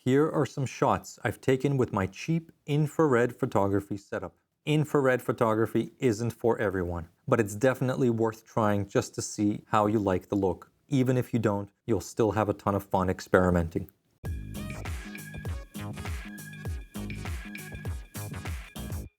Here are some shots I've taken with my cheap infrared photography setup. Infrared photography isn't for everyone, but it's definitely worth trying just to see how you like the look. Even if you don't, you'll still have a ton of fun experimenting.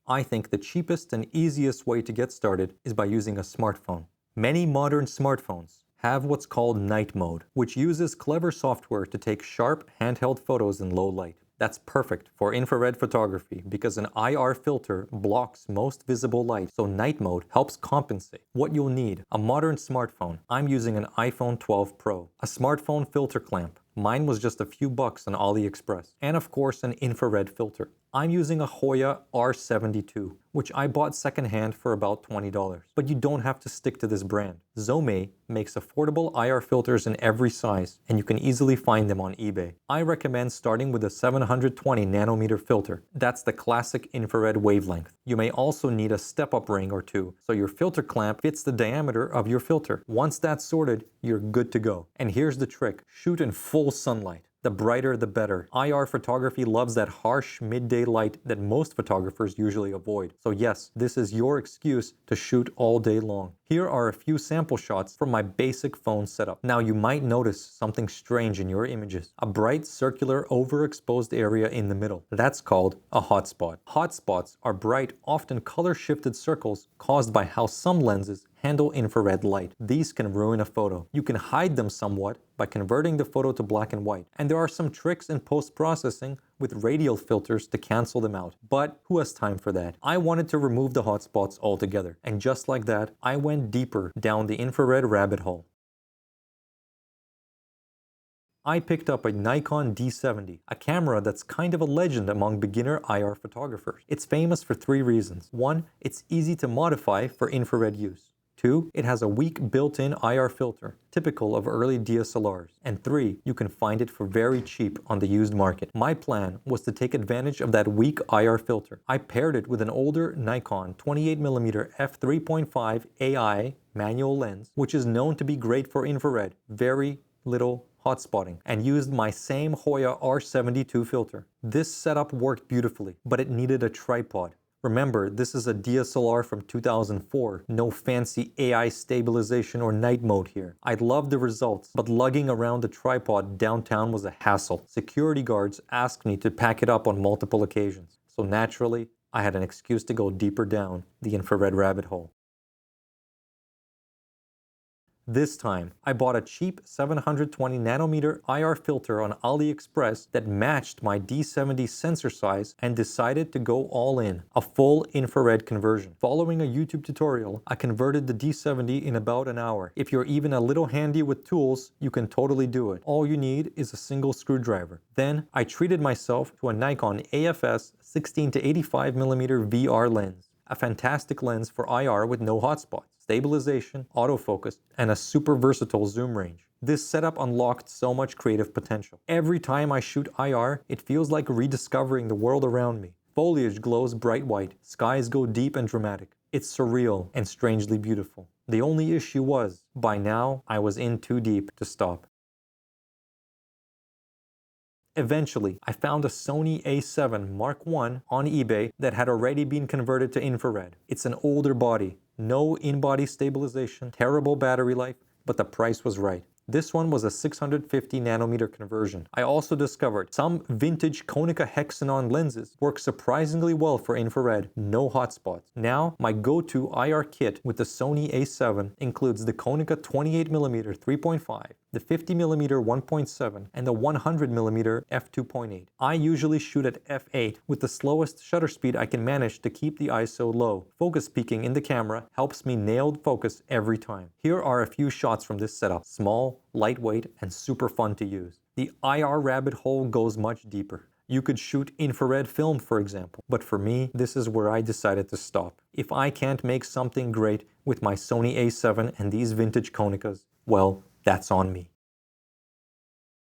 I think the cheapest and easiest way to get started is by using a smartphone. Many modern smartphones have what's called night mode, which uses clever software to take sharp handheld photos in low light. That's perfect for infrared photography because an IR filter blocks most visible light, so night mode helps compensate. What you'll need: a modern smartphone. I'm using an iPhone 12 Pro, a smartphone filter clamp. Mine was just a few bucks on AliExpress, and of course an infrared filter. I'm using a Hoya R72, which I bought secondhand for about $20. But you don't have to stick to this brand. Zomei makes affordable IR filters in every size, and you can easily find them on eBay. I recommend starting with a 720 nanometer filter. That's the classic infrared wavelength. You may also need a step-up ring or two, so your filter clamp fits the diameter of your filter. Once that's sorted, you're good to go. And here's the trick: shoot in full sunlight. The brighter the better. IR photography loves that harsh midday light that most photographers usually avoid. So yes, this is your excuse to shoot all day long. Here are a few sample shots from my basic phone setup. Now you might notice something strange in your images. A bright circular overexposed area in the middle. That's called a hotspot. Hotspots are bright, often color-shifted circles caused by how some lenses handle infrared light. These can ruin a photo. You can hide them somewhat by converting the photo to black and white. And there are some tricks in post-processing with radial filters to cancel them out. But who has time for that? I wanted to remove the hotspots altogether. And just like that, I went deeper down the infrared rabbit hole. I picked up a Nikon D70, a camera that's kind of a legend among beginner IR photographers. It's famous for three reasons. One, it's easy to modify for infrared use. Two, it has a weak built-in IR filter, typical of early DSLRs. And three, you can find it for very cheap on the used market. My plan was to take advantage of that weak IR filter. I paired it with an older Nikon 28mm f3.5 AI manual lens, which is known to be great for infrared, very little hotspotting, and used my same Hoya R72 filter. This setup worked beautifully, but it needed a tripod. Remember, this is a DSLR from 2004, no fancy AI stabilization or night mode here. I loved the results, but lugging around the tripod downtown was a hassle. Security guards asked me to pack it up on multiple occasions, so naturally, I had an excuse to go deeper down the infrared rabbit hole. This time, I bought a cheap 720 nanometer IR filter on AliExpress that matched my D70 sensor size and decided to go all in, a full infrared conversion. Following a YouTube tutorial, I converted the D70 in about an hour. If you're even a little handy with tools, you can totally do it. All you need is a single screwdriver. Then, I treated myself to a Nikon AFS 16 to 85mm VR lens, a fantastic lens for IR with no hotspots, stabilization, autofocus, and a super versatile zoom range. This setup unlocked so much creative potential. Every time I shoot IR, it feels like rediscovering the world around me. Foliage glows bright white, skies go deep and dramatic. It's surreal and strangely beautiful. The only issue was, by now, I was in too deep to stop. Eventually, I found a Sony A7 Mark I on eBay that had already been converted to infrared. It's an older body, no in-body stabilization, terrible battery life, but the price was right. This one was a 650 nanometer conversion. I also discovered some vintage Konica Hexanon lenses work surprisingly well for infrared, no hotspots. Now, my go-to IR kit with the Sony A7 includes the Konica 28mm 3.5, the 50mm 1.7, and the 100mm f2.8. I usually shoot at f8 with the slowest shutter speed I can manage to keep the ISO low. Focus peaking in the camera helps me nail focus every time. Here are a few shots from this setup. Small, lightweight, and super fun to use. The IR rabbit hole goes much deeper. You could shoot infrared film, for example, but for me, this is where I decided to stop. If I can't make something great with my Sony A7 and these vintage Konicas, well, that's on me.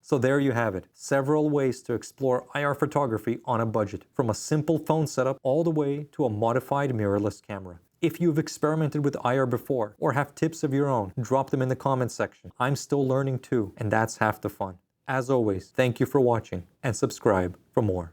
So there you have it, several ways to explore IR photography on a budget, from a simple phone setup all the way to a modified mirrorless camera. If you've experimented with IR before or have tips of your own, drop them in the comments section. I'm still learning too, and that's half the fun. As always, thank you for watching and subscribe for more.